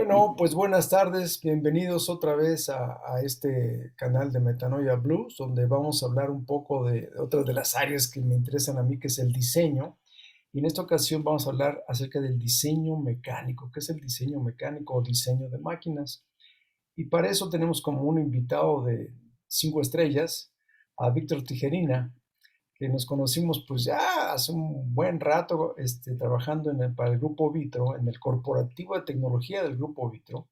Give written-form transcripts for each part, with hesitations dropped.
Bueno, pues buenas tardes, bienvenidos otra vez a este canal de Metanoia Blues, donde vamos a hablar un poco de otra de las áreas que me interesan a mí, que es el diseño. Y en esta ocasión vamos a hablar acerca del diseño mecánico. ¿Qué es el diseño mecánico o diseño de máquinas? Y para eso tenemos como un invitado de 5 estrellas a Víctor Tijerina, que nos conocimos pues ya hace un buen rato trabajando para el Grupo Vitro, en el corporativo de tecnología del Grupo Vitro,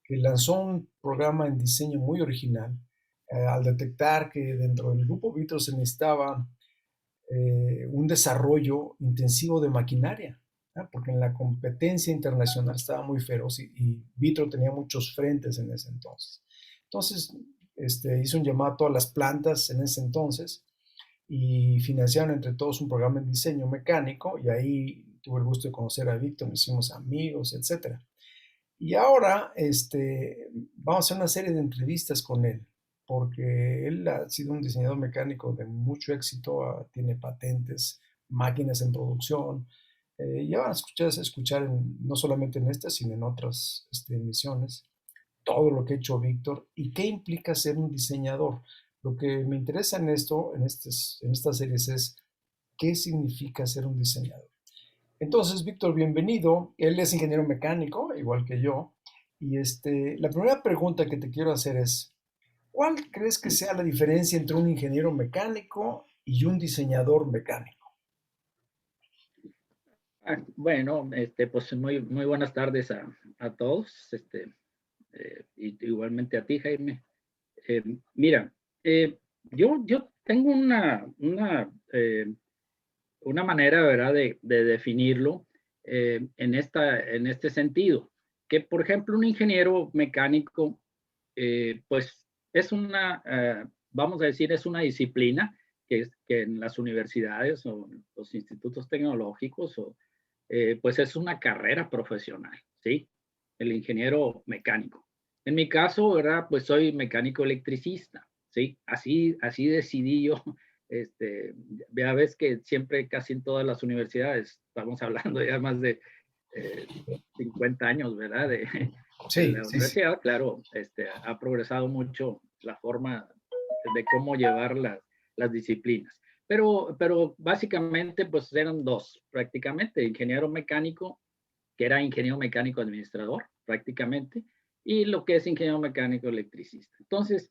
que lanzó un programa en diseño muy original al detectar que dentro del Grupo Vitro se necesitaba un desarrollo intensivo de maquinaria, ¿no? Porque en la competencia internacional estaba muy feroz y Vitro tenía muchos frentes en ese entonces. Entonces, hizo un llamado a todas las plantas en ese entonces y financiaron entre todos un programa en diseño mecánico y ahí tuve el gusto de conocer a Víctor, nos hicimos amigos, etcétera. Y ahora vamos a hacer una serie de entrevistas con él, porque él ha sido un diseñador mecánico de mucho éxito, tiene patentes, máquinas en producción. Ya van a escuchar no solamente en esta, sino en otras emisiones, todo lo que ha hecho Víctor y qué implica ser un diseñador. Lo que me interesa en esto, en estas series, es qué significa ser un diseñador. Entonces, Víctor, bienvenido. Él es ingeniero mecánico, igual que yo. Y la primera pregunta que te quiero hacer es, ¿cuál crees que sea la diferencia entre un ingeniero mecánico y un diseñador mecánico? Bueno, pues muy buenas tardes a todos, y igualmente a ti, Jaime. Mira, yo tengo una manera, ¿verdad?, de definirlo en este sentido, que por ejemplo un ingeniero mecánico, pues es vamos a decir, es una disciplina que en las universidades o los institutos tecnológicos pues es una carrera profesional, ¿sí? El ingeniero mecánico. En mi caso, ¿verdad? Pues soy mecánico electricista, ¿sí? Así decidí yo. Ya ves que siempre, casi en todas las universidades, estamos hablando ya más de eh, 50 años, ¿verdad? De Sí, la sí, sí. universidad, claro, ha progresado mucho la forma de cómo llevar las disciplinas. Pero básicamente, pues eran dos, prácticamente, ingeniero mecánico, que era ingeniero mecánico administrador, prácticamente, y lo que es ingeniero mecánico electricista. Entonces,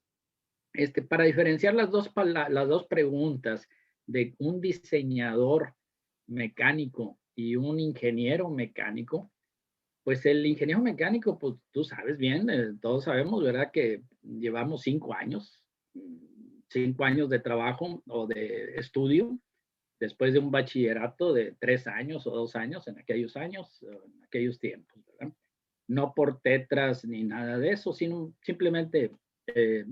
para diferenciar las dos preguntas de un diseñador mecánico y un ingeniero mecánico, pues el ingeniero mecánico, pues tú sabes bien, todos sabemos, ¿verdad? Que llevamos 5 años, 5 años de trabajo o de estudio, después de un bachillerato de 3 años o 2 años en aquellos tiempos, ¿verdad? No por tetras ni nada de eso, sino simplemente eh,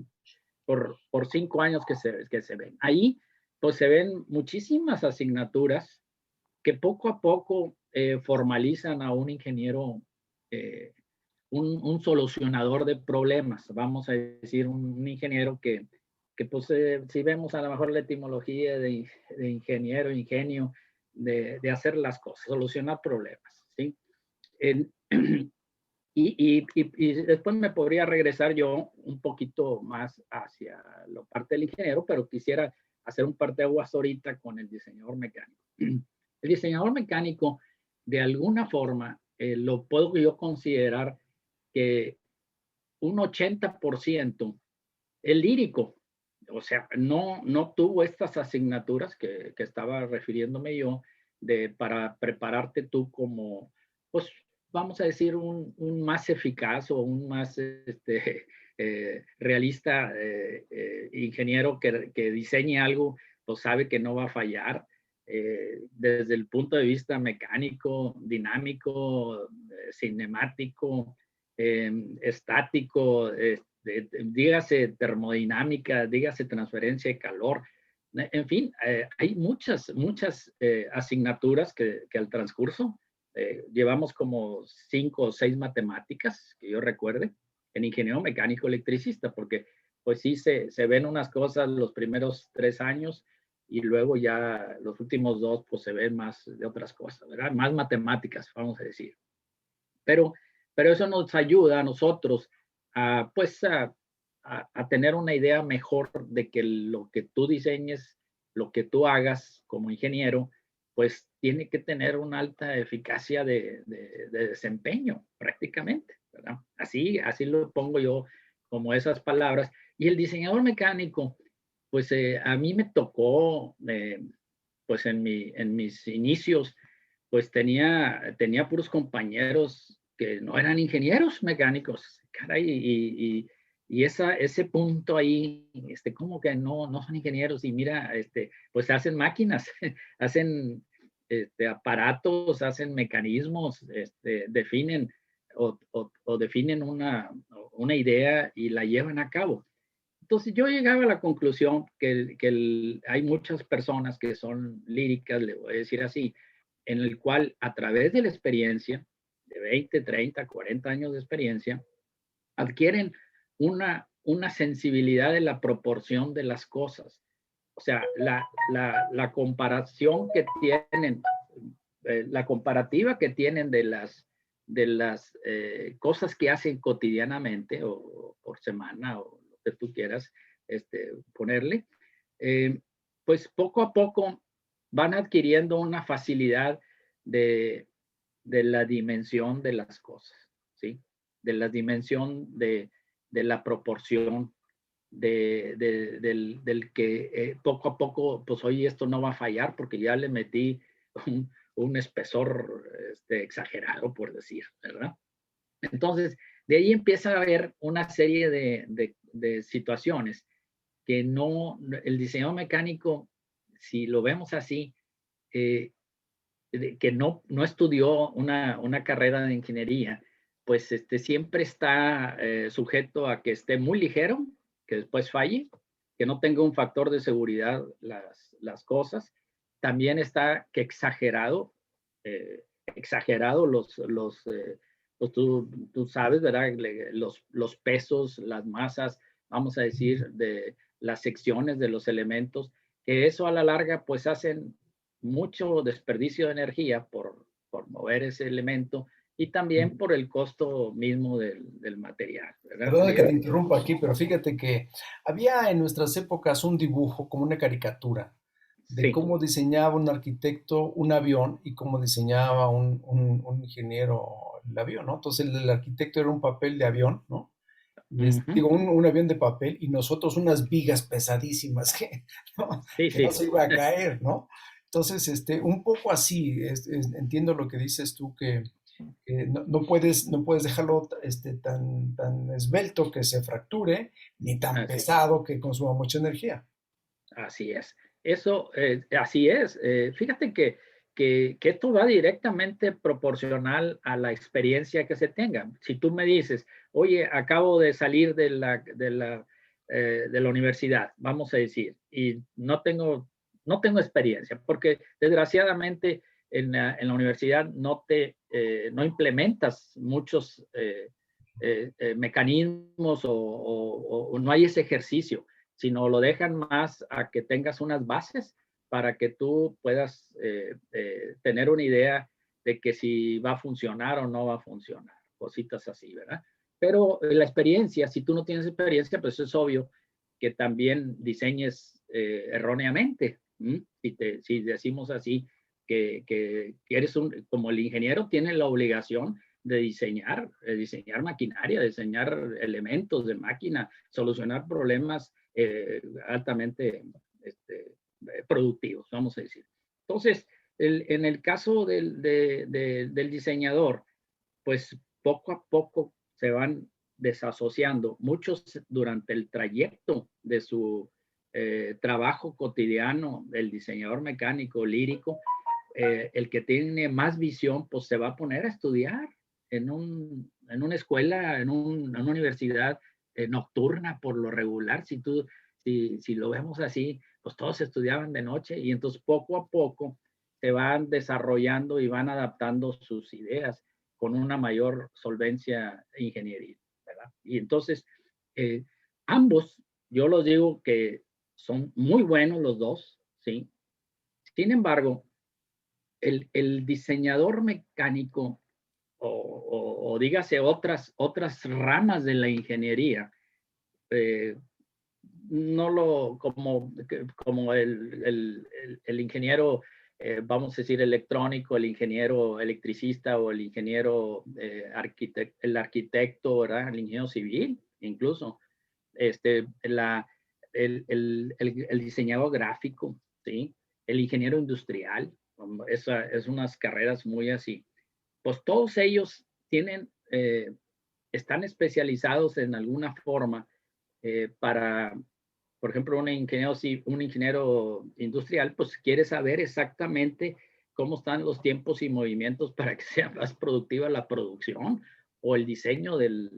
por 5 años que se ven. Ahí, pues se ven muchísimas asignaturas que poco a poco formalizan a un ingeniero, eh, un solucionador de problemas, vamos a decir, un ingeniero que pues, si vemos a lo mejor la etimología de ingeniero, ingenio, de hacer las cosas, solucionar problemas, ¿sí? En, y después me podría regresar yo un poquito más hacia la parte del ingeniero, pero quisiera hacer un parteaguas ahorita con el diseñador mecánico. El diseñador mecánico, de alguna forma, lo puedo yo considerar que un 80% es lírico, o sea, no tuvo estas asignaturas que estaba refiriéndome yo para prepararte tú como, pues, vamos a decir, un más eficaz o un más realista ingeniero que diseñe algo, pues sabe que no va a fallar. Desde el punto de vista mecánico, dinámico, cinemático, estático, dígase termodinámica, dígase transferencia de calor. En fin, hay muchas asignaturas que al transcurso llevamos como 5 o 6 matemáticas, que yo recuerde, en ingeniero mecánico electricista, porque pues sí se ven unas cosas los primeros 3 años y luego ya los últimos dos pues se ven más de otras cosas, ¿verdad? Más matemáticas, vamos a decir. Pero pero eso nos ayuda a nosotros pues, a tener una idea mejor de que lo que tú diseñes, lo que tú hagas como ingeniero, pues tiene que tener una alta eficacia de desempeño prácticamente, ¿verdad? Así lo pongo yo como esas palabras. Y el diseñador mecánico, pues a mí me tocó, pues en mis inicios, pues tenía puros compañeros que no eran ingenieros mecánicos, caray, y ese punto ahí, como que no son ingenieros y mira, pues hacen máquinas, hacen aparatos, hacen mecanismos, definen o definen una idea y la llevan a cabo. Entonces yo llegaba a la conclusión que hay muchas personas que son líricas, le voy a decir así, en el cual a través de la experiencia, de 20, 30, 40 años de experiencia, adquieren una sensibilidad de la proporción de las cosas. O sea, la comparación que tienen, la comparativa que tienen de las cosas que hacen cotidianamente o por semana o lo que tú quieras ponerle, eh, pues poco a poco van adquiriendo una facilidad de, de la dimensión de las cosas, ¿sí? De la dimensión de la proporción, del que poco a poco, pues hoy esto no va a fallar porque ya le metí un espesor exagerado, por decir, ¿verdad? Entonces, de ahí empieza a haber una serie de situaciones que el diseño mecánico, si lo vemos así, eh, que no estudió una carrera de ingeniería, pues siempre está sujeto a que esté muy ligero, que después falle, que no tenga un factor de seguridad las cosas. También está que exagerado pues tú sabes, ¿verdad? Los pesos, las masas, vamos a decir, de las secciones de los elementos, que eso a la larga pues hacen mucho desperdicio de energía por mover ese elemento y también por el costo mismo del material, ¿verdad? Perdona que te interrumpa aquí, pero fíjate que había en nuestras épocas un dibujo, como una caricatura, de Sí. cómo diseñaba un arquitecto un avión y cómo diseñaba un ingeniero el avión, ¿no? Entonces el arquitecto era un papel de avión, ¿no? Y Ujú. digo, un avión de papel y nosotros unas vigas pesadísimas ¿no? Sí, Que no sí. se iba a caer, ¿no? Entonces, un poco así, entiendo lo que dices tú, que no puedes dejarlo tan esbelto que se fracture, ni tan Así, pesado que consuma mucha energía. así es. Eso, así es. Fíjate que esto va directamente proporcional a la experiencia que se tenga. Si tú me dices, oye, acabo de salir de la universidad, vamos a decir, y no tengo experiencia, porque desgraciadamente en la universidad no implementas muchos mecanismos o no hay ese ejercicio, sino lo dejan más a que tengas unas bases para que tú puedas tener una idea de que si va a funcionar o no va a funcionar, cositas así, ¿verdad? Pero la experiencia, si tú no tienes experiencia, pues es obvio que también diseñes erróneamente. Si decimos así, que eres como el ingeniero tiene la obligación de diseñar maquinaria, diseñar elementos de máquina, solucionar problemas altamente productivos, vamos a decir. Entonces, en el caso del diseñador, pues poco a poco se van desasociando. Muchos durante el trayecto de su trabajo cotidiano, el diseñador mecánico lírico, el que tiene más visión, pues se va a poner a estudiar en una escuela, en una universidad nocturna por lo regular. Si lo vemos así, pues todos estudiaban de noche y entonces poco a poco se van desarrollando y van adaptando sus ideas con una mayor solvencia ingenieril, ¿verdad? Y entonces, eh, ambos, yo los digo que son muy buenos los dos, ¿sí? Sin embargo, el diseñador mecánico, o dígase otras ramas de la ingeniería, no lo como el ingeniero, vamos a decir, electrónico, el ingeniero electricista o el ingeniero el arquitecto, ¿verdad? El ingeniero civil, incluso, este, la, el diseñador gráfico, ¿sí? El ingeniero industrial, esa es unas carreras muy así. Pues todos ellos están especializados en alguna forma para, por ejemplo, un ingeniero industrial, pues quiere saber exactamente cómo están los tiempos y movimientos para que sea más productiva la producción o el diseño de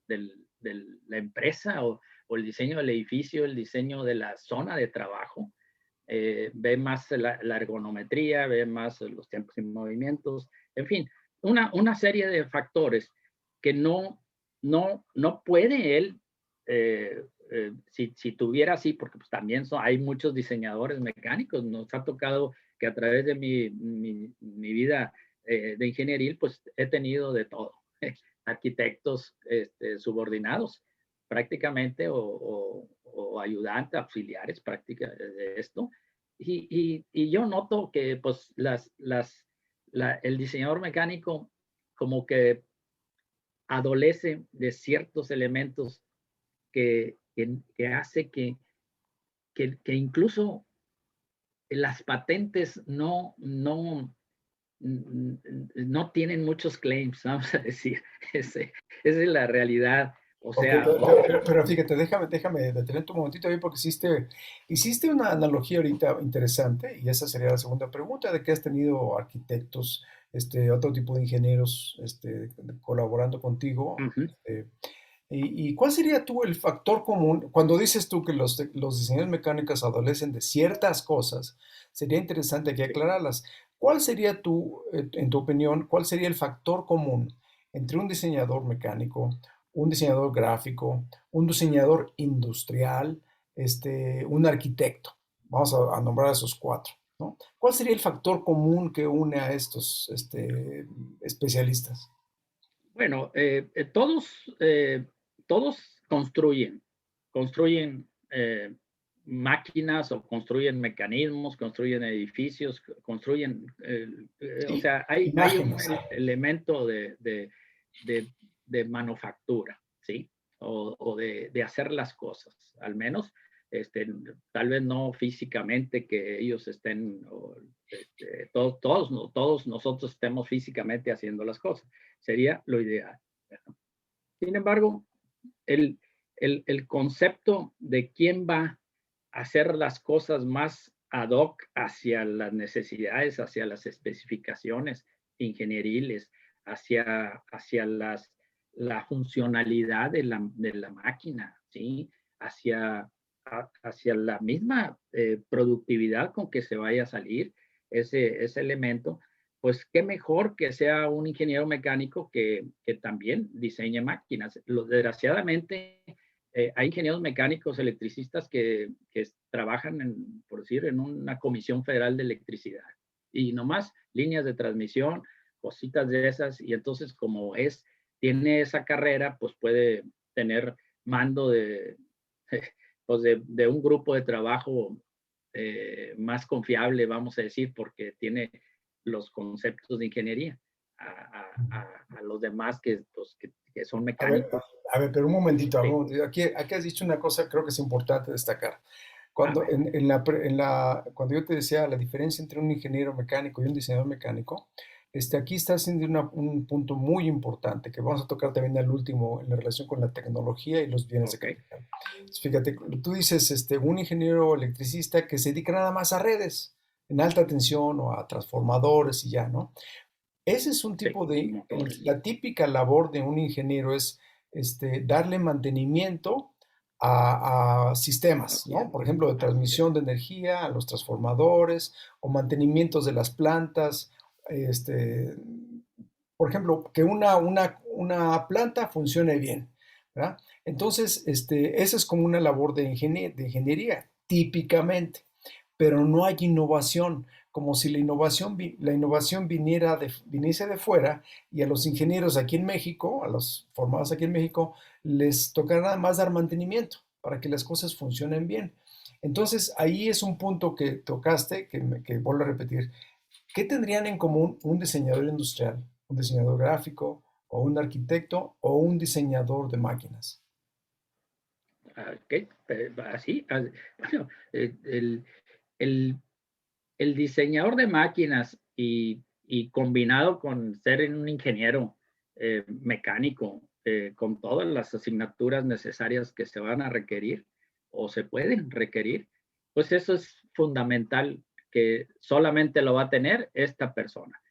la empresa o el diseño del edificio, el diseño de la zona de trabajo. Ve más la ergonometría, ve más los tiempos y movimientos, en fin, una serie de factores que no puede él, si tuviera así, porque pues también hay muchos diseñadores mecánicos, nos ha tocado que a través de mi vida de ingenieril, pues he tenido de todo, arquitectos subordinados prácticamente o ayudantes, auxiliares prácticamente de esto. Y yo noto que pues el diseñador mecánico como que adolece de ciertos elementos que hace que incluso las patentes no tienen muchos claims, vamos a decir. Esa es la realidad. O Ok, sea, pero fíjate, déjame detenerte un momentito ahí porque hiciste una analogía ahorita interesante y esa sería la segunda pregunta, de que has tenido arquitectos, otro tipo de ingenieros, colaborando contigo. uh-huh, ¿Y cuál sería tú el factor común? Cuando dices tú que los diseñadores mecánicos adolecen de ciertas cosas, sería interesante que sí. aclararas. ¿Cuál sería en tu opinión, cuál sería el factor común entre un diseñador mecánico, un diseñador gráfico, un diseñador industrial, un arquitecto? Vamos a nombrar a esos cuatro, ¿no? ¿Cuál sería el factor común que une a estos especialistas? Bueno, todos construyen máquinas o construyen mecanismos, construyen edificios, o Y sea, hay un imágenes. elemento de, de manufactura, ¿sí? O de hacer las cosas, al menos, tal vez no físicamente que ellos estén, todos nosotros estemos físicamente haciendo las cosas, sería lo ideal. Sin embargo, el, el concepto de quién va a hacer las cosas más ad hoc hacia las necesidades, hacia las especificaciones ingenieriles, hacia la funcionalidad de la máquina, ¿sí? Hacia, hacia la misma productividad con que se vaya a salir ese elemento, pues qué mejor que sea un ingeniero mecánico que también diseñe máquinas. Desgraciadamente, hay ingenieros mecánicos, electricistas que trabajan, por decir, en una comisión federal de electricidad y nomás líneas de transmisión, cositas de esas, y entonces tiene esa carrera, pues puede tener mando pues de un grupo de trabajo más confiable, vamos a decir, porque tiene los conceptos de ingeniería a los demás pues, que son A ver, mecánicos. pero un momentito, Sí. aquí has dicho una cosa, creo que es importante destacar. A Cuando, ver, cuando yo te decía la diferencia entre un ingeniero mecánico y un diseñador mecánico, aquí está haciendo un punto muy importante que vamos a tocar también al último en la relación con la tecnología y los bienes de ok. capital. Fíjate, tú dices un ingeniero electricista que se dedica nada más a redes en alta tensión o a transformadores y ya, ¿no? Ese es un Sí, tipo de, motores. la típica labor de un ingeniero es darle mantenimiento a sistemas, ¿no? Ya, Por ejemplo, de así es. transmisión de energía, a los transformadores o mantenimientos de las plantas. Este, por ejemplo, que una planta funcione bien, ¿verdad? Entonces, esa es como una labor de ingeniería, típicamente, pero no hay innovación. como si la innovación viniese de fuera y a los ingenieros aquí en México, a los formados aquí en México, les tocará nada más dar mantenimiento para que las cosas funcionen bien. Entonces, ahí es un punto que tocaste, que vuelvo a repetir. ¿Qué tendrían en común un diseñador industrial, un diseñador gráfico, o un arquitecto, o un diseñador de máquinas? ¿Qué? Así, bueno, el, el diseñador de máquinas y combinado con ser un ingeniero mecánico, con todas las asignaturas necesarias que se van a requerir o se pueden requerir, pues eso es fundamental, que solamente lo va a tener esta persona.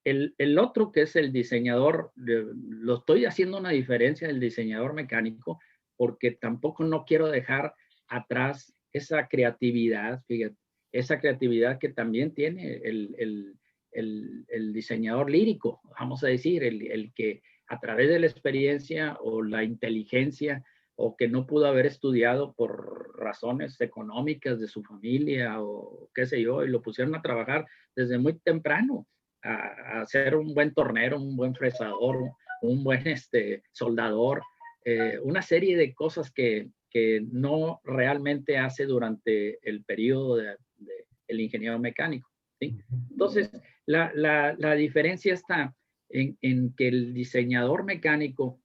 El otro, que es el diseñador, lo estoy haciendo una diferencia del diseñador mecánico, porque tampoco no quiero dejar atrás esa creatividad, fíjate, esa creatividad que también tiene el diseñador lírico, vamos a decir, el que a través de la experiencia o la inteligencia, o que no pudo haber estudiado por razones económicas de su familia o qué sé yo, y lo pusieron a trabajar desde muy temprano a ser un buen tornero, un buen fresador, un buen soldador, una serie de cosas que no realmente hace durante el periodo el ingeniero mecánico. ¿Sí? Entonces, la diferencia está en que el diseñador mecánico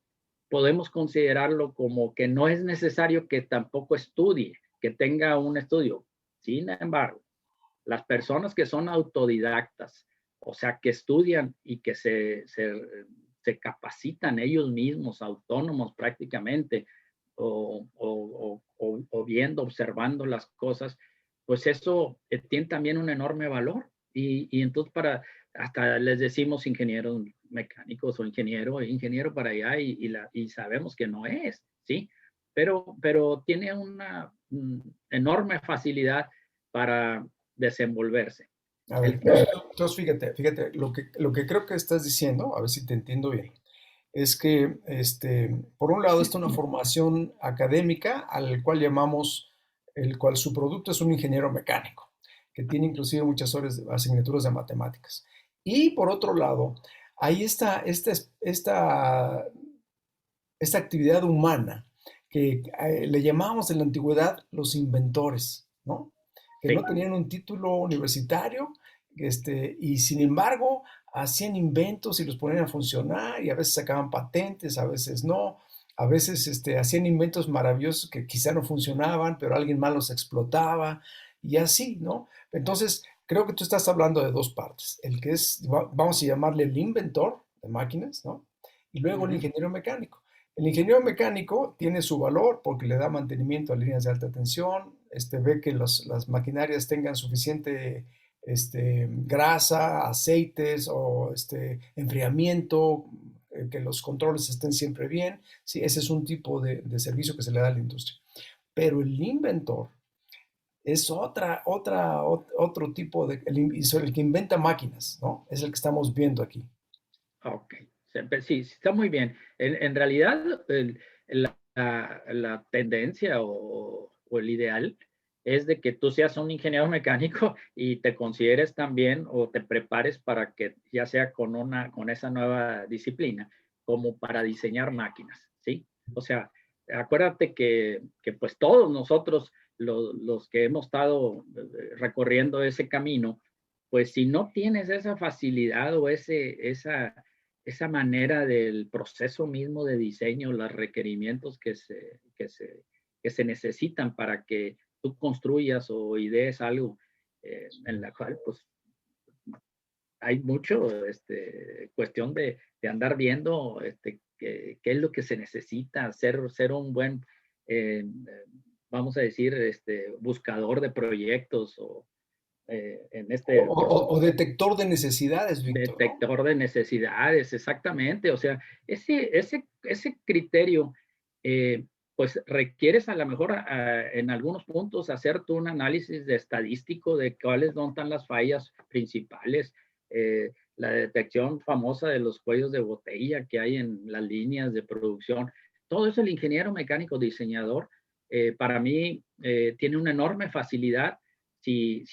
podemos considerarlo como que no es necesario que tampoco estudie, que tenga un estudio. Sin embargo, las personas que son autodidactas, o sea, que estudian y que se capacitan ellos mismos, autónomos prácticamente, o viendo, observando las cosas, pues eso tiene también un enorme valor. Y entonces hasta les decimos ingenieros mecánicos o ingeniero para allá, y sabemos que no es, ¿sí? Pero tiene una enorme facilidad para desenvolverse. A ver, El, entonces fíjate, lo que creo que estás diciendo, a ver si te entiendo bien, es que, por un lado, está una formación académica al cual llamamos, el cual su producto es un ingeniero mecánico, que tiene inclusive muchas horas de asignaturas de matemáticas. Y por otro lado, hay esta actividad humana que le llamábamos en la antigüedad los inventores, ¿no? Que no sí, tenían un título universitario, y sin embargo hacían inventos y los ponían a funcionar y a veces sacaban patentes, a veces no, a veces hacían inventos maravillosos que quizá no funcionaban, pero alguien más los explotaba y así, ¿no? Entonces, creo que tú estás hablando de dos partes, el que es, vamos a llamarle el inventor de máquinas, ¿no? Y luego el uh-huh, ingeniero mecánico. El ingeniero mecánico tiene su valor porque le da mantenimiento a líneas de alta tensión, ve que las maquinarias tengan suficiente grasa, aceites o enfriamiento, que los controles estén siempre bien. Sí, ese es un tipo de servicio que se le da a la industria. Pero el inventor es otro tipo el que inventa máquinas, ¿no? Es el que estamos viendo aquí. ok, sí, está muy bien. En realidad, la tendencia o el ideal es de que tú seas un ingeniero mecánico y te consideres también o te prepares para que ya sea con esa nueva disciplina, como para diseñar máquinas, ¿sí? O sea, acuérdate que pues todos nosotros, los que hemos estado recorriendo ese camino, pues si no tienes esa facilidad o esa manera del proceso mismo de diseño, los requerimientos que se necesitan para que tú construyas o idees algo, en la cual pues hay mucho cuestión de andar viendo qué es lo que se necesita, ser un buen, vamos a decir, buscador de proyectos o en O, este o detector de necesidades, Víctor, ¿no? detector de necesidades, exactamente. O sea, ese criterio, pues requieres a lo mejor en algunos puntos hacer tú un análisis de estadístico de cuáles no están las fallas principales, la detección famosa de los cuellos de botella que hay en las líneas de producción. Todo eso el ingeniero mecánico diseñador, para mí, tiene una enorme facilidad si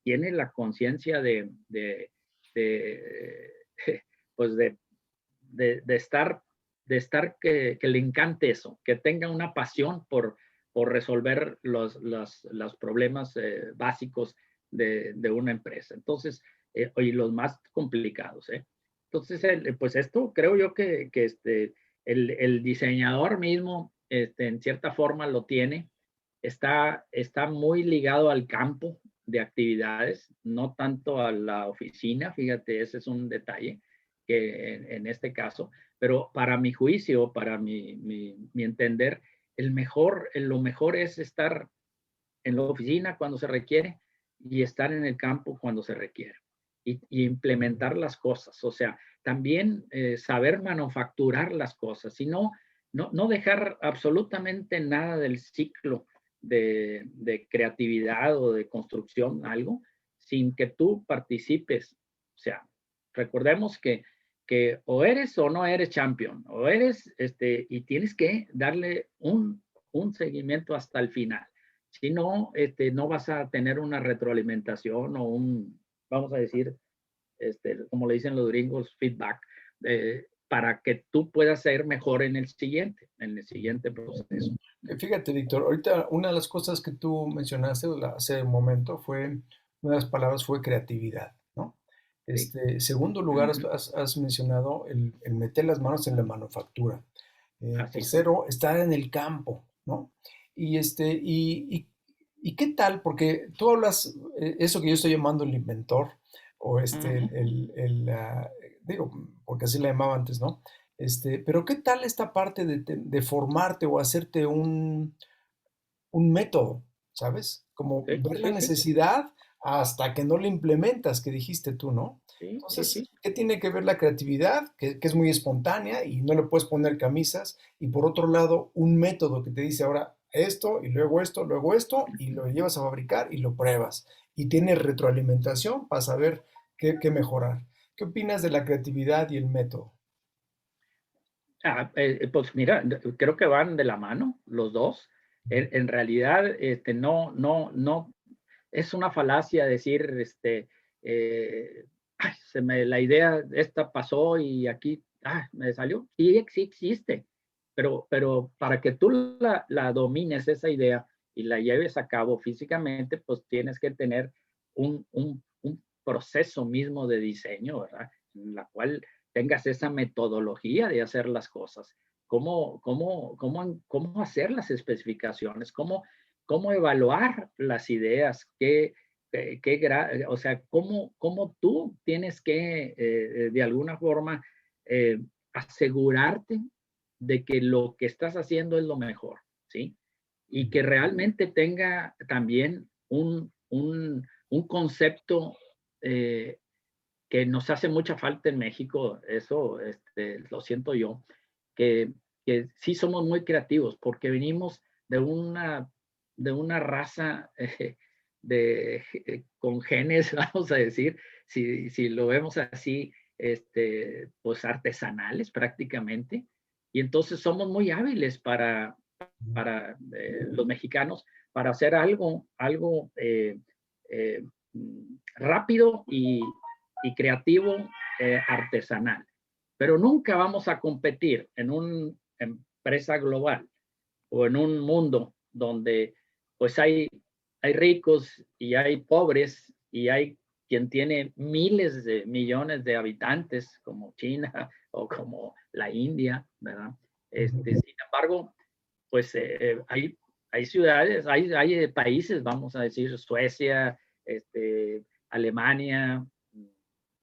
tiene la conciencia de, pues de estar que le encante eso, que tenga una pasión por resolver los problemas básicos de una empresa. Entonces, y los más complicados. Entonces, pues esto creo yo que el diseñador mismo, en cierta forma lo tiene, está muy ligado al campo de actividades, no tanto a la oficina, fíjate, ese es un detalle que en este caso, pero para mi juicio, para mi entender, lo mejor es estar en la oficina cuando se requiere y estar en el campo cuando se requiere y implementar las cosas. O sea, también saber manufacturar las cosas y no dejar absolutamente nada del ciclo de creatividad o de construcción, algo, sin que tú participes. O sea, recordemos que o eres o no eres champion, o eres, y tienes que darle un seguimiento hasta el final. Si no, no vas a tener una retroalimentación o vamos a decir, como le dicen los gringos, feedback, para que tú puedas ser mejor en el siguiente proceso. Fíjate, Víctor, ahorita una de las cosas que tú mencionaste hace un momento una de las palabras fue creatividad, ¿no? Sí. Segundo lugar, has mencionado el meter las manos en la manufactura. Tercero, estar en el campo, ¿no? Y qué tal, porque tú hablas, eso que yo estoy llamando el inventor, o digo, porque así le llamaba antes, ¿no? Pero ¿qué tal esta parte de formarte o hacerte un método, ¿sabes? Como Sí, ver la sí, sí, necesidad hasta que no la implementas, que dijiste tú, ¿no? sí, sí, Entonces, sí. ¿qué tiene que ver la creatividad, que es muy espontánea y no le puedes poner camisas? Y por otro lado, un método que te dice ahora esto y luego esto, y lo llevas a fabricar y lo pruebas. Y tienes retroalimentación para saber qué mejorar. ¿Qué opinas de la creatividad y el método? Pues mira, creo que van de la mano los dos. En realidad, no, es una falacia decir, ay, la idea esta pasó y aquí, me salió. Sí existe, pero para que tú la domines esa idea y la lleves a cabo físicamente, pues tienes que tener un proceso mismo de diseño, ¿verdad? En la cual tengas esa metodología de hacer las cosas. ¿Cómo hacer las especificaciones? ¿Cómo evaluar las ideas? O sea, cómo tú tienes que, de alguna forma, asegurarte de que lo que estás haciendo es lo mejor, ¿sí? Y que realmente tenga también un concepto que nos hace mucha falta en México, eso lo siento yo, que, que sí somos muy creativos porque venimos de una raza con genes, vamos a decir, si lo vemos así, pues artesanales prácticamente, y entonces somos muy hábiles para los mexicanos para hacer algo rápido y creativo, artesanal. Pero nunca vamos a competir en una empresa global o en un mundo donde pues hay ricos y hay pobres y hay quien tiene miles de millones de habitantes como China o como la India, ¿verdad? Sin embargo, pues hay ciudades, hay países, vamos a decir, Suecia, Alemania,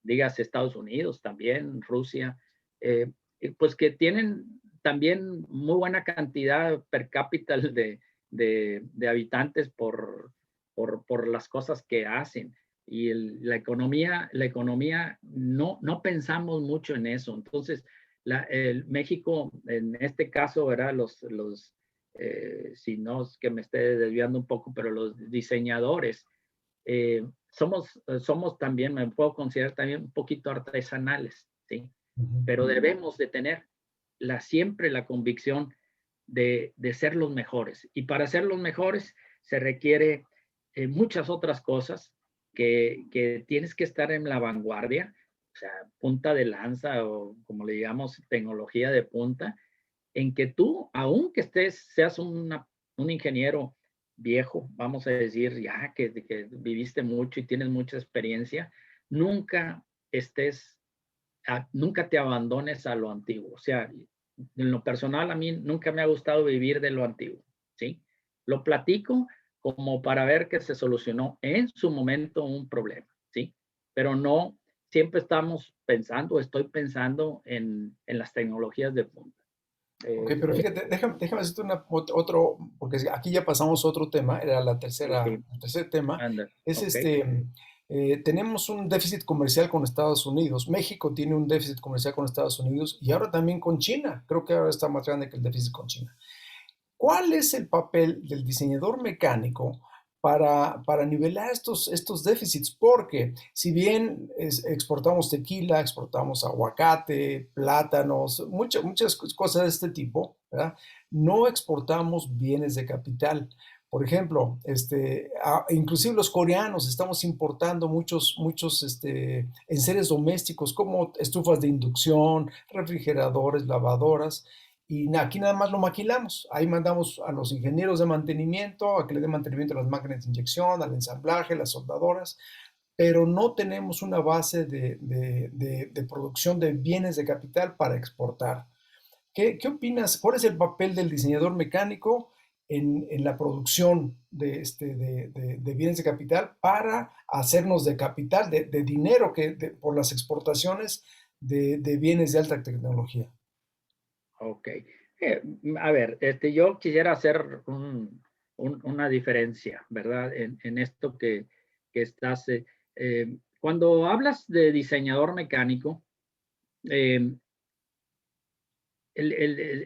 digas Estados Unidos también, Rusia, pues que tienen también muy buena cantidad per cápita de habitantes por las cosas que hacen. Y la economía no pensamos mucho en eso. Entonces, el México, en este caso, ¿verdad? Si no es que me esté desviando un poco, pero los diseñadores, somos también, me puedo considerar también un poquito artesanales, ¿sí? Pero debemos de tener siempre la convicción de ser los mejores. Y para ser los mejores se requiere muchas otras cosas que tienes que estar en la vanguardia, o sea, punta de lanza o como le llamamos tecnología de punta, en que tú, aunque seas un ingeniero viejo, vamos a decir, ya que viviste mucho y tienes mucha experiencia, nunca nunca te abandones a lo antiguo. O sea, en lo personal a mí nunca me ha gustado vivir de lo antiguo, ¿sí? Lo platico como para ver que se solucionó en su momento un problema, ¿sí? Pero no, siempre estoy pensando en las tecnologías de punta. Ok, pero fíjate, déjame hacerte otro, porque aquí ya pasamos a otro tema, era Sí, el tercer tema, anda, es ok, tenemos un déficit comercial con Estados Unidos, México tiene un déficit comercial con Estados Unidos y ahora también con China, creo que ahora está más grande que el déficit con China. ¿Cuál es el papel del diseñador mecánico para nivelar estos déficits? Porque si bien exportamos tequila, exportamos aguacate, plátanos, muchas cosas de este tipo, ¿verdad? No exportamos bienes de capital. Por ejemplo, inclusive los coreanos estamos importando muchos enseres domésticos como estufas de inducción, refrigeradores, lavadoras, y aquí nada más lo maquilamos. Ahí mandamos a los ingenieros de mantenimiento a que le den mantenimiento a las máquinas de inyección, al ensamblaje, las soldadoras, pero no tenemos una base de producción de bienes de capital para exportar. ¿Qué opinas? ¿Cuál es el papel del diseñador mecánico en la producción de bienes de capital para hacernos de capital, de dinero por las exportaciones de bienes de alta tecnología? ok. A ver, yo quisiera hacer una diferencia, ¿verdad? En esto que estás... cuando hablas de diseñador mecánico, eh,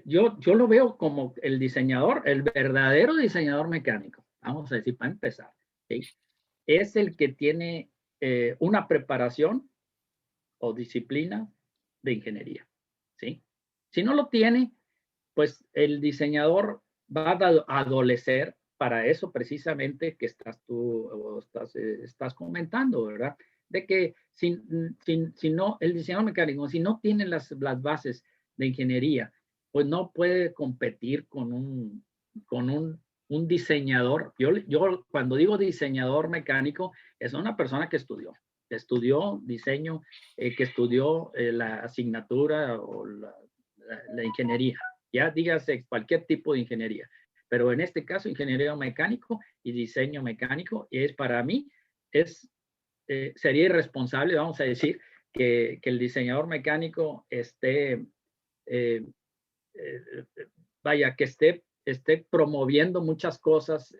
yo lo veo como el diseñador, el verdadero diseñador mecánico, vamos a decir, para empezar, ¿sí? Es el que tiene una preparación o disciplina de ingeniería, ¿sí? Si no lo tiene, pues el diseñador va a adolecer para eso precisamente que estás comentando, ¿verdad? De que si no, el diseñador mecánico, si no tiene las bases de ingeniería, pues no puede competir con un diseñador. Yo cuando digo diseñador mecánico, es una persona que estudió diseño, que estudió la asignatura o la ingeniería, ya dígase cualquier tipo de ingeniería, pero en este caso ingeniería mecánico y diseño mecánico, y para mí sería irresponsable, vamos a decir, que el diseñador mecánico eh, eh, vaya, que esté promoviendo muchas cosas,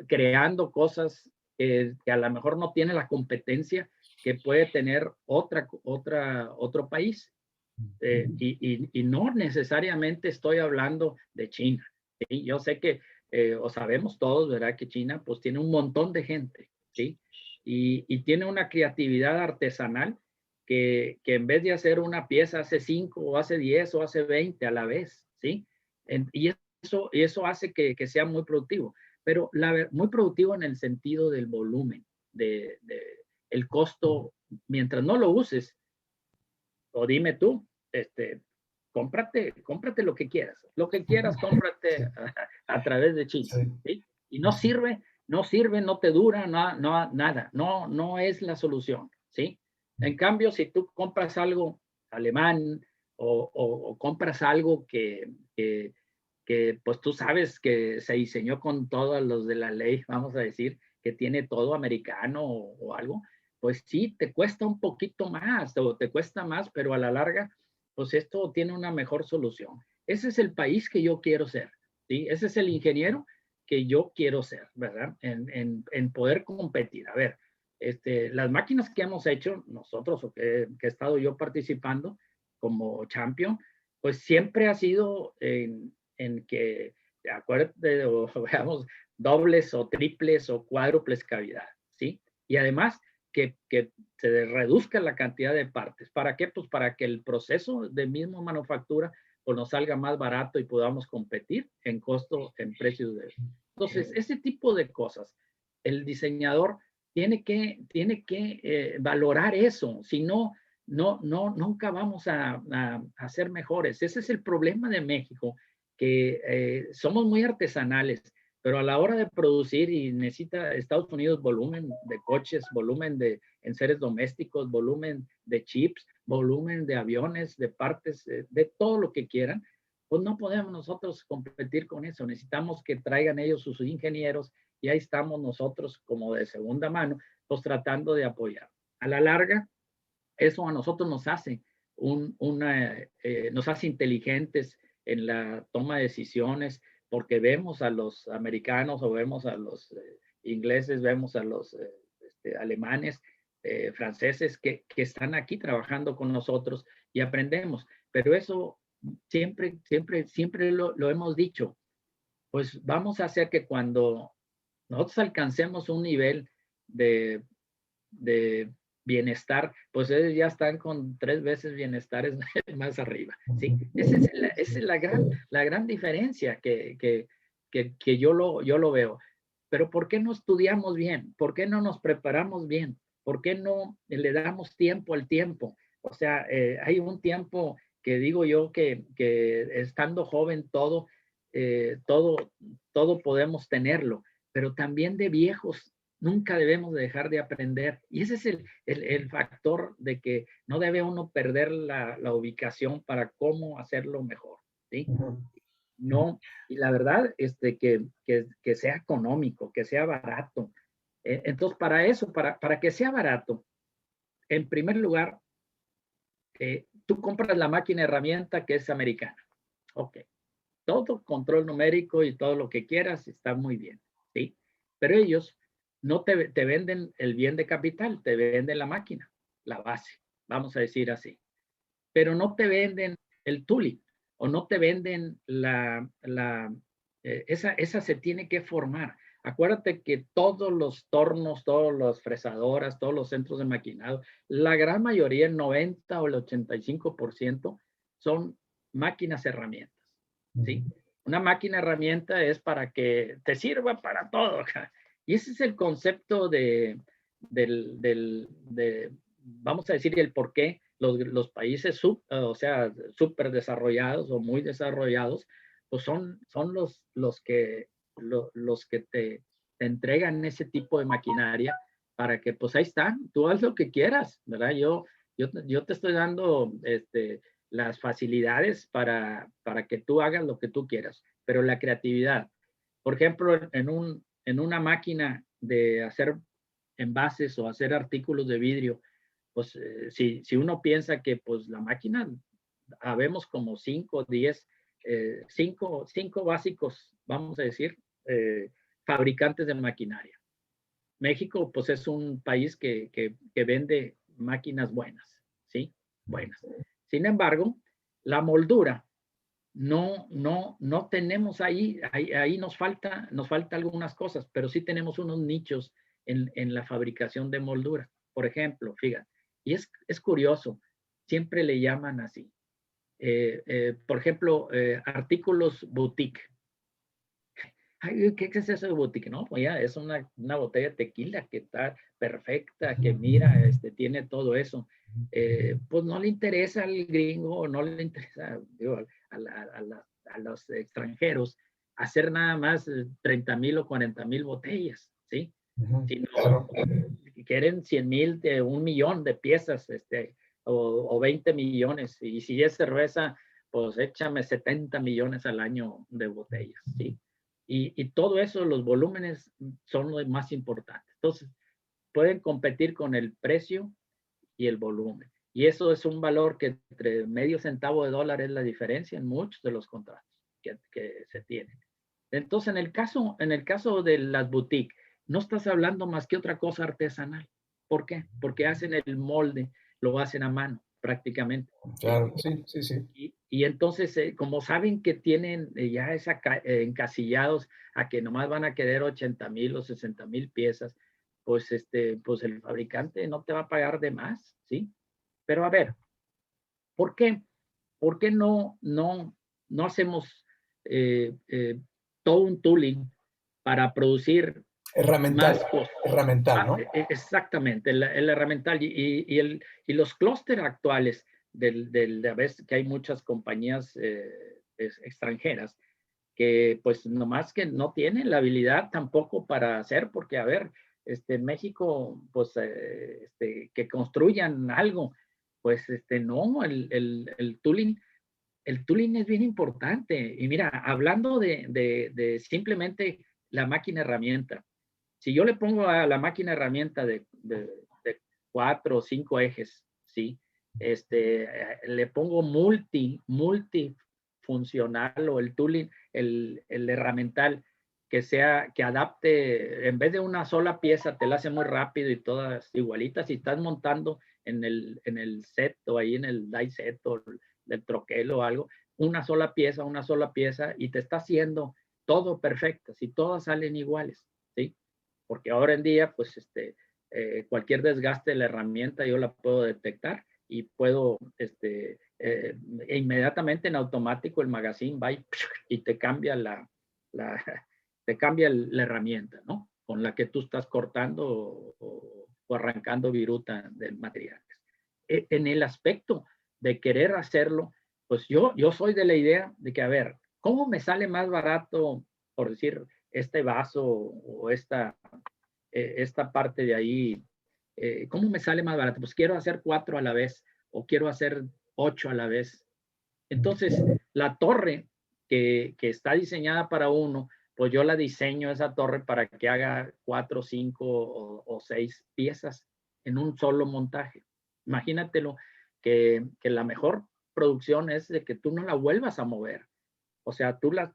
creando cosas que a lo mejor no tiene la competencia que puede tener otro país. Y no necesariamente estoy hablando de China. ¿Sí? Yo sé que, o sabemos todos, ¿verdad? Que China pues tiene un montón de gente, ¿sí? Y tiene una creatividad artesanal que en vez de hacer una pieza hace 5 o hace 10 o hace 20 a la vez, ¿sí? Y eso hace que sea muy productivo, pero muy productivo en el sentido del volumen, el costo, mientras no lo uses, o dime tú, cómprate lo que quieras, cómprate Sí, a través de China, sí. ¿sí? Y no sirve, no te dura, nada, no es la solución, ¿sí? En cambio, si tú compras algo alemán o compras algo que pues tú sabes que se diseñó con todos los de la ley, vamos a decir, que tiene todo americano o algo, pues sí, te cuesta un poquito más o te cuesta más, pero a la larga, pues esto tiene una mejor solución. Ese es el país que yo quiero ser, ¿sí? Ese es el ingeniero que yo quiero ser, ¿verdad? En poder competir. A ver, las máquinas que hemos hecho nosotros o que he estado yo participando como champion, pues siempre ha sido en que, acuérdate, o veamos, dobles o triples o cuádruples cavidad, ¿sí? Y además que se reduzca la cantidad de partes. ¿Para qué? Pues para que el proceso de misma manufactura pues nos salga más barato y podamos competir en costo, en precios de... Entonces, ese tipo de cosas el diseñador tiene que valorar eso. Si no, nunca vamos a ser mejores. Ese es el problema de México, que somos muy artesanales, pero a la hora de producir, y necesita Estados Unidos volumen de coches, volumen de enseres domésticos, volumen de chips, volumen de aviones, de partes, de todo lo que quieran, pues no podemos nosotros competir con eso. Necesitamos que traigan ellos sus ingenieros, y ahí estamos nosotros como de segunda mano, pues tratando de apoyar. A la larga, eso a nosotros nos hace nos hace inteligentes en la toma de decisiones, porque vemos a los americanos o vemos a los ingleses, vemos a los alemanes, franceses que están aquí trabajando con nosotros y aprendemos. Pero eso siempre lo hemos dicho, pues vamos a hacer que cuando nosotros alcancemos un nivel de, de bienestar, pues ellos ya están con 3 veces bienestares más arriba, ¿sí? Esa es la gran diferencia que yo lo veo. Pero ¿por qué no estudiamos bien? ¿Por qué no nos preparamos bien? ¿Por qué no le damos tiempo al tiempo? O sea, hay un tiempo que digo yo que estando joven todo podemos tenerlo, pero también de viejos nunca debemos dejar de aprender. Y ese es el factor de que no debe uno perder la ubicación para cómo hacerlo mejor, ¿sí? No, y la verdad, que sea económico, que sea barato. Entonces, para eso, para que sea barato, en primer lugar, tú compras la máquina herramienta que es americana. Ok, todo control numérico y todo lo que quieras está muy bien, ¿sí? Pero ellos no te venden el bien de capital, te venden la máquina, la base, vamos a decir así. Pero no te venden el tooling o no te venden esa se tiene que formar. Acuérdate que todos los tornos, todas las fresadoras, todos los centros de maquinado, la gran mayoría, el 90 o el 85%, son máquinas herramientas, ¿sí? Una máquina herramienta es para que te sirva para todo. Y ese es el concepto vamos a decir, el por qué los países o sea, súper desarrollados o muy desarrollados, pues son los que te entregan ese tipo de maquinaria para que, pues ahí están, tú haz lo que quieras, ¿verdad? Yo te estoy dando las facilidades para que tú hagas lo que tú quieras, pero la creatividad, por ejemplo, en una máquina de hacer envases o hacer artículos de vidrio, pues si uno piensa que pues la máquina, habemos como 5, 10, 5 básicos, vamos a decir, fabricantes de maquinaria. México pues es un país que vende máquinas buenas, ¿sí? Buenas. Sin embargo, la moldura, no tenemos ahí nos falta algunas cosas, pero sí tenemos unos nichos en la fabricación de moldura. Por ejemplo, fíjate, y es curioso, siempre le llaman así. Por ejemplo, artículos boutique. Ay, ¿qué es eso de boutique? No, pues ya es una botella de tequila que está perfecta, que mira, tiene todo eso. Pues no le interesa al gringo, no le interesa, digo, a los extranjeros hacer nada más 30,000 o 40,000 botellas, ¿sí? Sino Claro. quieren 100,000, de 1,000,000 de piezas, o 20 millones. Y si es cerveza, pues échame 70 millones al año de botellas, ¿sí? Y todo eso, los volúmenes son lo más importante. Entonces, pueden competir con el precio y el volumen. Y eso es un valor que entre medio centavo de dólar es la diferencia en muchos de los contratos que se tienen. Entonces, en el caso de las boutiques, no estás hablando más que otra cosa artesanal. ¿Por qué? Porque hacen el molde, lo hacen a mano prácticamente, ¿sí? Claro, sí, sí, sí. Y entonces, como saben que tienen ya encasillados a que nomás van a querer 80,000 o 60,000 piezas, pues, pues el fabricante no te va a pagar de más, ¿sí? Pero a ver, ¿por qué? ¿Por qué no hacemos eh, eh, todo un tooling para producir Herramental, más costoso. herramental, ¿no? Exactamente, el herramental y los clústeres actuales a veces que hay muchas compañías extranjeras que pues nomás que no tienen la habilidad tampoco para hacer, porque a ver, en México, pues que construyan algo, pues no, el tooling es bien importante. Y mira, hablando de simplemente la máquina herramienta, si yo le pongo a la máquina herramienta de 4 o 5 ejes, ¿sí? Le pongo multifuncional o el tooling, el herramental que adapte, en vez de una sola pieza, te la hace muy rápido y todas igualitas. Si estás montando en el set o ahí en el die set o del troquel o algo, una sola pieza y te está haciendo todo perfecto, si todas salen iguales, ¿sí? Porque ahora en día, pues, cualquier desgaste de la herramienta yo la puedo detectar y puedo, inmediatamente en automático el magazine va y te cambia la, te cambia la herramienta, ¿no? Con la que tú estás cortando o arrancando viruta del material. En el aspecto de querer hacerlo, pues yo soy de la idea de que, a ver, ¿cómo me sale más barato, por decir, este vaso o esta parte de ahí? ¿Cómo me sale más barato? Pues quiero hacer 4 a la vez o quiero hacer 8 a la vez. Entonces, la torre que está diseñada para uno, pues yo la diseño esa torre para que haga 4, 5 o 6 piezas en un solo montaje. Imagínatelo que la mejor producción es de que tú no la vuelvas a mover. O sea, tú la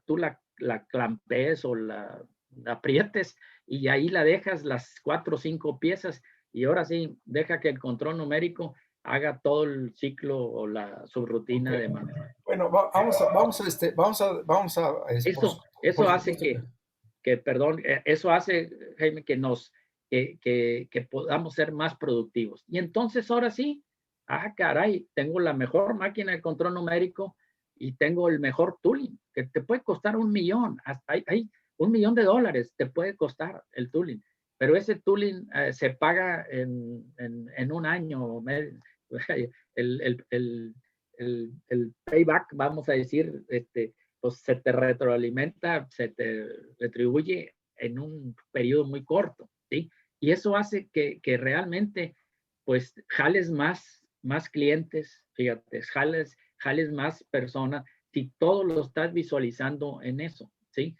clampees o la aprietes y ahí la dejas las 4 o 5 piezas y ahora sí, deja que el control numérico haga todo el ciclo o la subrutina Okay. de manejo. Bueno, Eso por hace supuesto que perdón, eso hace, Jaime, que podamos ser más productivos. Y entonces ahora sí, caray, tengo la mejor máquina de control numérico y tengo el mejor tooling, que te puede costar 1 millón, hasta hay $1 millón te puede costar el tooling, pero ese tooling se paga en un año. El, el, el, el payback, vamos a decir, pues se te retroalimenta, se te retribuye en un periodo muy corto, ¿sí? Y eso hace que realmente, pues, jales más clientes, fíjate, jales más personas, si todo lo estás visualizando en eso, ¿sí?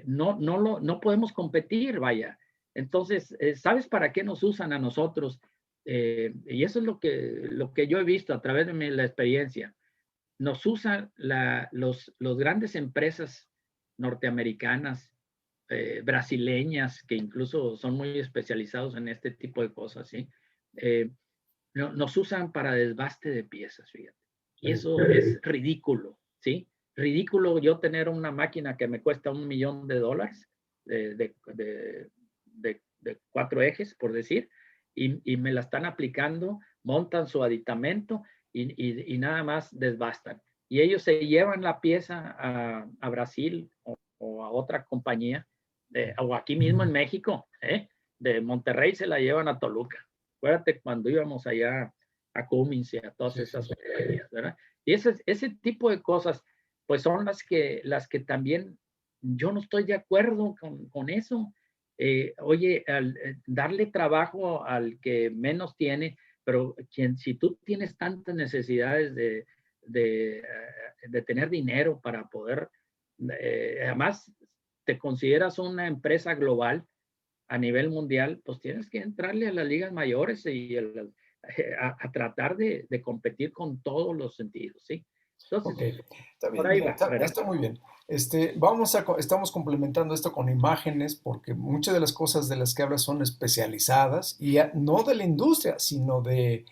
No podemos competir, vaya. Entonces, ¿sabes para qué nos usan a nosotros? Y eso es lo que yo he visto a través de la experiencia. Nos usan los grandes empresas norteamericanas, brasileñas, que incluso son muy especializados en este tipo de cosas, ¿sí? Eh, nos usan para desbaste de piezas, fíjate. Y sí. eso es ridículo, ¿sí? Ridículo yo tener una máquina que me cuesta $1 millón de 4 ejes, por decir, y me la están aplicando, montan su aditamento y nada más desbastan. Y ellos se llevan la pieza a Brasil o a otra compañía, o aquí mismo en México, de Monterrey se la llevan a Toluca. Acuérdate cuando íbamos allá a Cummins y a todas Sí, sí, esas sí. compañías, ¿verdad? Y ese tipo de cosas, pues son las que también yo no estoy de acuerdo con eso. Oye, darle trabajo al que menos tiene, pero si tú tienes tantas necesidades de tener dinero para poder, además te consideras una empresa global a nivel mundial, pues tienes que entrarle a las ligas mayores y a tratar de competir con todos los sentidos, ¿sí? Ok, Entonces, está por bien, ahí mira, va, ¿verdad? está muy bien. Estamos complementando esto con imágenes porque muchas de las cosas de las que hablas son especializadas y no de la industria, sino de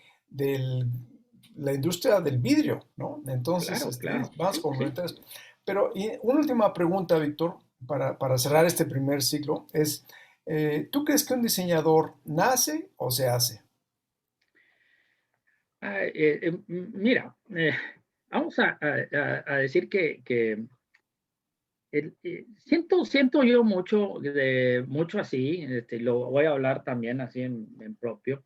la industria del vidrio, ¿no? Entonces, Claro, claro, vamos a sí, sí. complementar esto. Pero y una última pregunta, Víctor, para cerrar este primer ciclo, es, ¿tú crees que un diseñador nace o se hace? Mira, vamos a decir que siento yo mucho así, lo voy a hablar también así en propio.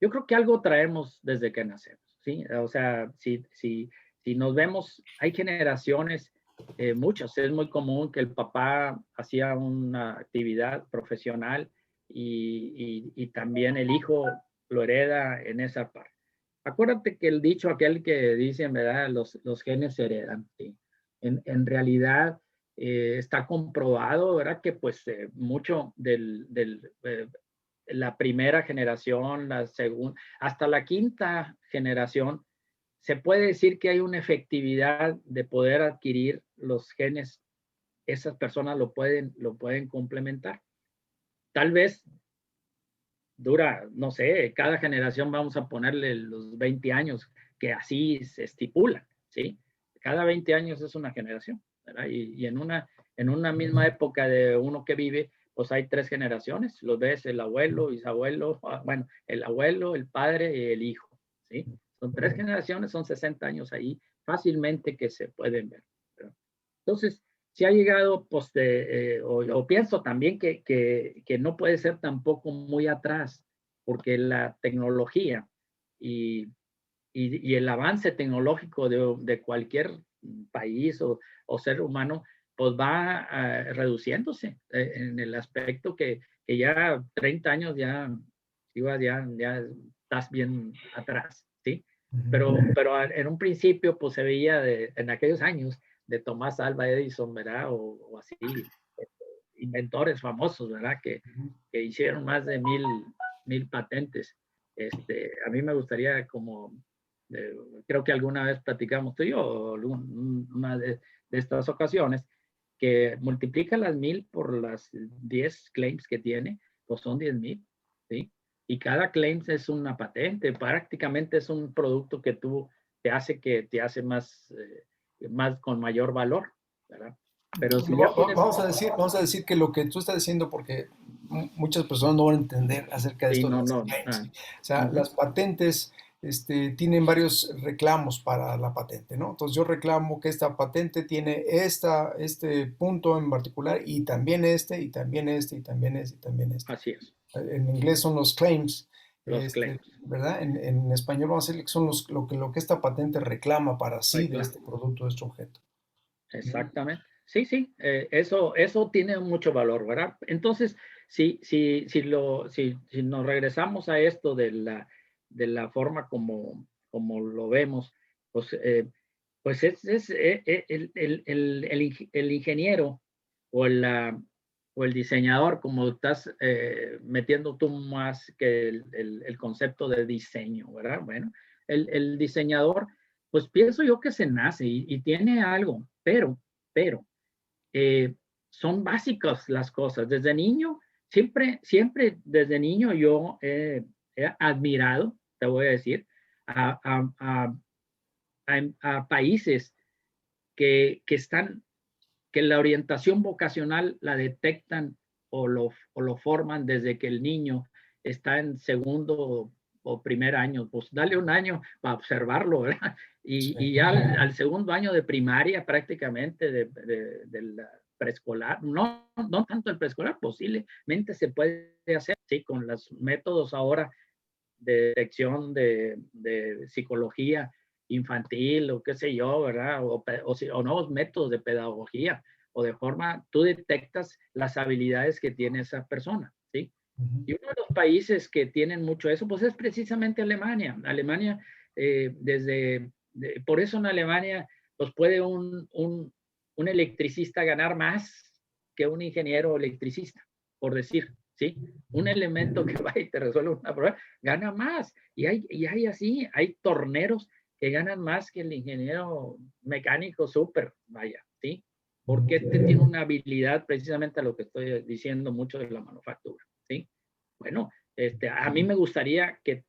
Yo creo que algo traemos desde que nacemos, ¿sí? O sea, si nos vemos, hay generaciones, muchas, es muy común que el papá hacía una actividad profesional y también el hijo lo hereda en esa parte. Acuérdate que el dicho aquel que dicen, ¿verdad? Los genes se heredan, ¿sí? En realidad está comprobado, ¿verdad? Que pues mucho la primera generación, la segunda, hasta la quinta generación, se puede decir que hay una efectividad de poder adquirir los genes. Esas personas lo pueden complementar. Tal vez dura, no sé, cada generación vamos a ponerle los 20 años, que así se estipula, ¿sí? Cada 20 años es una generación, ¿verdad? Y en una misma época de uno que vive, pues hay tres generaciones, los ves el abuelo, bisabuelo, bueno, el abuelo, el padre y el hijo, ¿sí? Son tres generaciones, son 60 años ahí, fácilmente que se pueden ver, ¿verdad? Entonces, si ha llegado, pues, o pienso también que no puede ser tampoco muy atrás, porque la tecnología y, y el avance tecnológico de cualquier país o ser humano, pues va reduciéndose en el aspecto que ya 30 años ya estás bien atrás, ¿sí? Pero en un principio, pues se veía en aquellos años de Tomás Alva Edison, ¿verdad? O así, inventores famosos, ¿verdad? Que hicieron más de mil patentes. A mí me gustaría como, eh, creo que alguna vez platicamos tú y yo, una de estas ocasiones, que multiplica las 1000 por las 10 claims que tiene, pues son 10,000, ¿sí? Y cada claim es una patente, prácticamente es un producto que te hace más con mayor valor, ¿verdad? Pero si ya tienes... Vamos a decir que lo que tú estás diciendo, porque muchas personas no van a entender acerca de Sí, esto de no, las no. claims. O sea, Uh-huh. las patentes tienen varios reclamos para la patente, ¿no? Entonces yo reclamo que esta patente tiene este punto en particular y también y también y también y también este. Así es, En inglés son los claims, los claims. ¿verdad? En español vamos a decir que son lo que esta patente reclama para sí de Reclamo. este producto, de este objeto. Exactamente. Sí, sí, eso tiene mucho valor, ¿verdad? Entonces, si nos regresamos a esto de la forma como lo vemos, pues, pues el ingeniero o, o el diseñador, como estás metiendo tú más que el concepto de diseño, ¿verdad? Bueno, el diseñador, pues pienso yo que se nace y tiene algo, pero eh, son básicas las cosas. Desde niño, siempre desde niño yo he admirado, te voy a decir, a, a, a, a países que la orientación vocacional la detectan o lo forman desde que el niño está en segundo o primer año, pues dale un año para observarlo, ¿verdad? Sí. Y ya al segundo año de primaria prácticamente de la preescolar, no tanto el preescolar, posiblemente se puede hacer, sí, con los métodos ahora de detección de psicología infantil o qué sé yo, ¿verdad? O nuevos métodos de pedagogía o de forma, tú detectas las habilidades que tiene esa persona, ¿sí? Y uno de los países que tienen mucho eso, pues es precisamente Alemania. Alemania, por eso en Alemania, pues puede un electricista ganar más que un ingeniero electricista, por decir, ¿sí? Un elemento que va y te resuelve una prueba, gana más. Y hay así, hay torneros que ganan más que el ingeniero mecánico súper, vaya, ¿sí? Porque tiene una habilidad precisamente a lo que estoy diciendo mucho de la manufactura, ¿sí? Bueno, a mí me gustaría que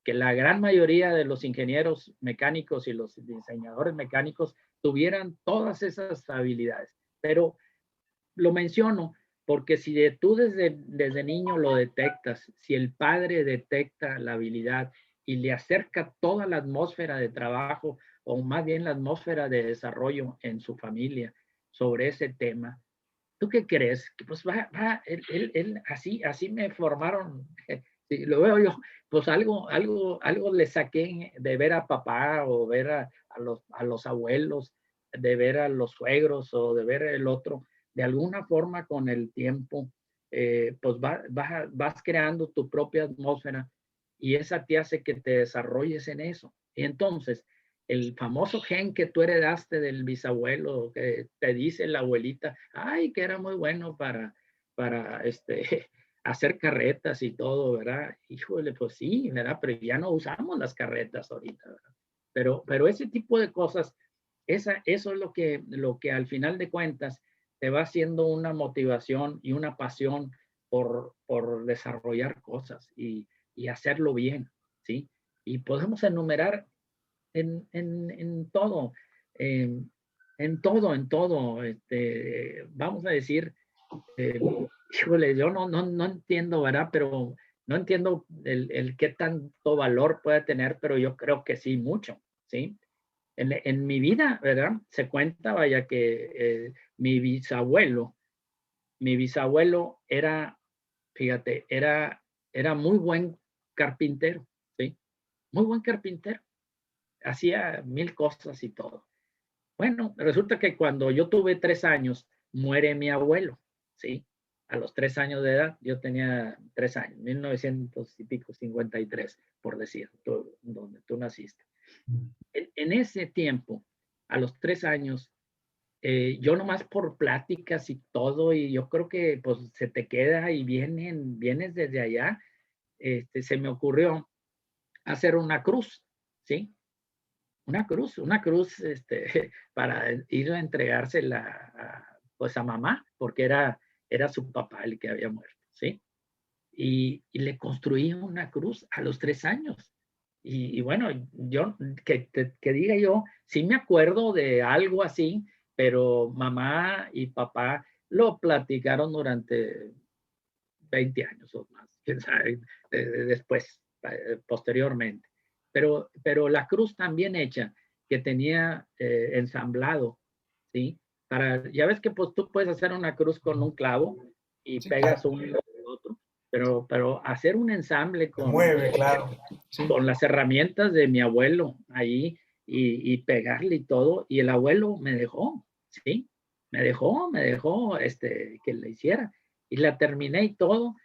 la gran mayoría de los ingenieros mecánicos y los diseñadores mecánicos tuvieran todas esas habilidades. Pero lo menciono porque si tú desde niño lo detectas, si el padre detecta la habilidad y le acerca toda la atmósfera de trabajo o más bien la atmósfera de desarrollo en su familia, sobre ese tema. ¿Tú qué crees? Que pues él así me formaron. Sí, lo veo yo, pues algo le saqué de ver a papá o ver a los abuelos, de ver a los suegros o de ver el otro. De alguna forma con el tiempo, pues vas creando tu propia atmósfera y esa te hace que te desarrolles en eso. Y entonces, el famoso gen que tú heredaste del bisabuelo, que te dice la abuelita, ay, que era muy bueno para hacer carretas y todo, ¿verdad? Híjole, pues sí, ¿verdad? Pero ya no usamos las carretas ahorita, ¿verdad? Pero ese tipo de cosas, eso es lo que al final de cuentas te va haciendo una motivación y una pasión por desarrollar cosas y hacerlo bien, ¿sí? Y podemos enumerar en todo, eh, en todo, vamos a decir, eh, híjole, yo no entiendo, ¿verdad? Pero no entiendo el qué tanto valor puede tener, pero yo creo que sí, mucho, ¿sí? En mi vida, ¿verdad? Se cuenta, vaya, que mi bisabuelo era, fíjate, era muy buen carpintero, ¿sí? Muy buen carpintero. Hacía mil cosas y todo. Bueno, resulta que cuando yo tuve 3 años, muere mi abuelo, ¿sí? A los 3 años de edad, yo tenía 3 años, 1900 y pico, 53, por decir, donde tú naciste. En ese tiempo, a los 3 años, yo nomás por pláticas y todo, y yo creo que pues se te queda y vienes desde allá, se me ocurrió hacer una cruz, ¿sí? Una cruz, para ir a entregársela pues a mamá, porque era su papá el que había muerto, ¿sí? Y le construí una cruz a los 3 años. Y bueno, yo, que diga yo, sí me acuerdo de algo así, pero mamá y papá lo platicaron durante 20 años o más, quién sabe, después, posteriormente. Pero la cruz también hecha, que tenía ensamblado, ¿sí? Ya ves que pues tú puedes hacer una cruz con un clavo y Sí, claro. pegas uno y otro, pero hacer un ensamble Se mueve, claro. Sí. con las herramientas de mi abuelo ahí y pegarle y todo, y el abuelo me dejó, ¿sí? Me dejó que le hiciera. Y la terminé y todo.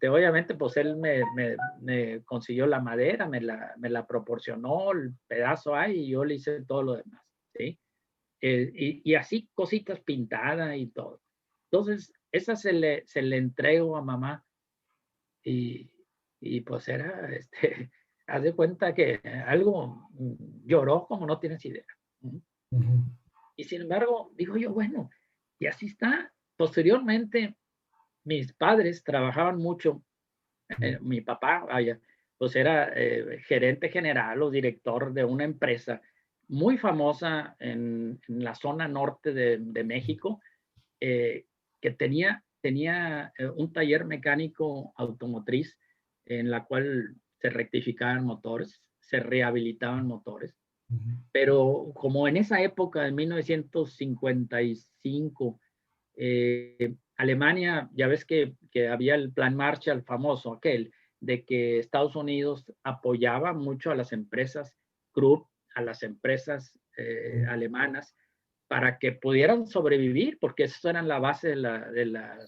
Obviamente, pues él me consiguió la madera, me la proporcionó, el pedazo ahí, y yo le hice todo lo demás, ¿sí? Y así cositas pintadas y todo. Entonces, esa se le entrego a mamá y, y pues era, haz de cuenta que algo lloró como no tienes idea. Ujú. Y sin embargo, digo yo, bueno, y así está. Posteriormente, mis padres trabajaban mucho. Mi papá, vaya, pues era gerente general o director de una empresa muy famosa en la zona norte de México, eh, que tenía un taller mecánico automotriz en la cual se rectificaban motores, se rehabilitaban motores. Ujú. Pero como en esa época, en 1955, Alemania, ya ves que había el plan Marshall famoso, aquel, de que Estados Unidos apoyaba mucho a las empresas Krupp, a las empresas alemanas, para que pudieran sobrevivir, porque eso eran la base de la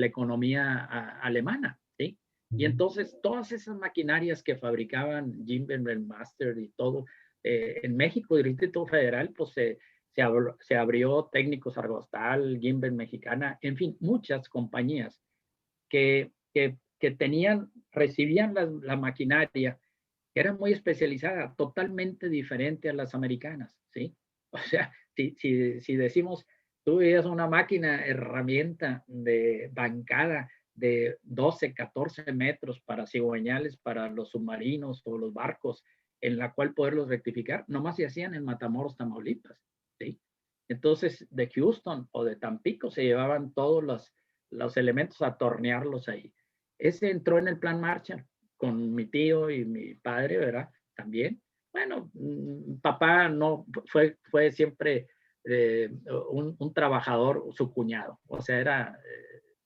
economía alemana, ¿sí? Y Ujú. entonces todas esas maquinarias que fabricaban Gimbel, Master y todo, en México, el Instituto Federal, pues se abrió Técnicos Argostal, Gimbel Mexicana, en fin, muchas compañías que recibían la maquinaria, que era muy especializada, totalmente diferente a las americanas, ¿sí? O sea, si decimos, tú veías una máquina, herramienta de bancada de 12, 14 metros para cigüeñales, para los submarinos o los barcos, en la cual poderlos rectificar, nomás se hacían en Matamoros, Tamaulipas, ¿sí? Entonces, de Houston o de Tampico se llevaban todos los elementos a tornearlos ahí. Ese entró en el plan Marshall con mi tío y mi padre, ¿verdad? También. Bueno, papá no fue siempre un trabajador, su cuñado, o sea,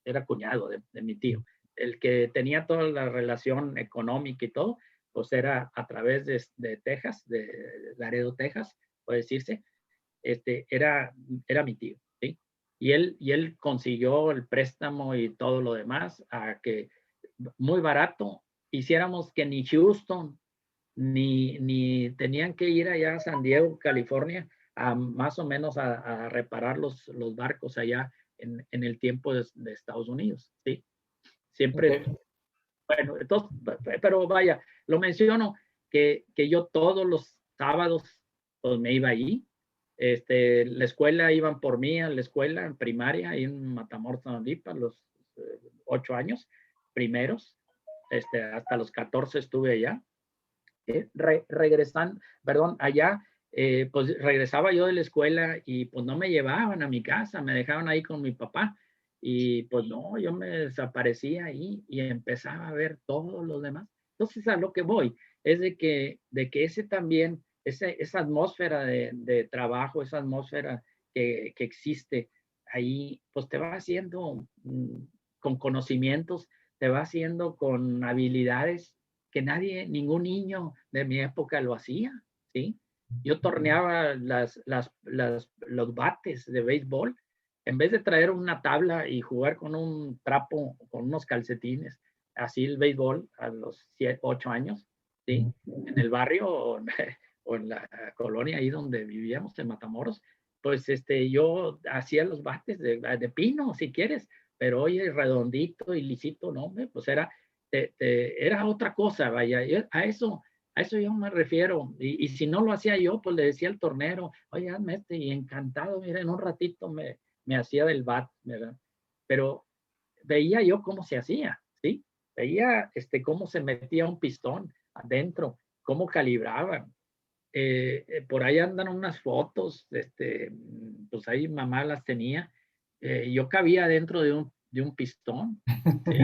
era cuñado de mi tío. El que tenía toda la relación económica y todo, pues era a través de Texas, de Laredo, Texas, puede decirse, era mi tío, ¿sí? Y él consiguió el préstamo y todo lo demás a que muy barato hiciéramos que ni Houston ni tenían que ir allá a San Diego, California, a más o menos a reparar los barcos allá en el tiempo de Estados Unidos, ¿sí? Siempre, Ok. bueno, entonces, pero vaya, lo menciono que yo todos los sábados pues me iba allí. La escuela iban por mí a la escuela en primaria, ahí en Matamoros, Tamaulipas, los 8 años primeros, hasta los 14 estuve allá. Regresan, perdón, allá, pues regresaba yo de la escuela y pues no me llevaban a mi casa, me dejaban ahí con mi papá y pues no, yo me desaparecía ahí y empezaba a ver todos los demás. Entonces a lo que voy es de que ese también, esa atmósfera de trabajo, esa atmósfera que existe ahí, pues te va haciendo con conocimientos, te va haciendo con habilidades que nadie, ningún niño de mi época lo hacía, ¿sí? Yo torneaba los bates de béisbol, en vez de traer una tabla y jugar con un trapo, con unos calcetines, así el béisbol a los 8 años, ¿sí? En el barrio o en la colonia ahí donde vivíamos, en Matamoros, pues yo hacía los bates de pino, si quieres, pero oye, redondito y lisito, no, pues era otra cosa, vaya, a eso yo me refiero, y si no lo hacía yo, pues le decía al tornero, oye, hazme y encantado, mira, en un ratito me hacía del bat, ¿verdad? Pero veía yo cómo se hacía, ¿sí? Veía cómo se metía un pistón adentro, cómo calibraban. Por ahí andan unas fotos, pues ahí mamá las tenía. Yo cabía dentro de un pistón, ¿sí?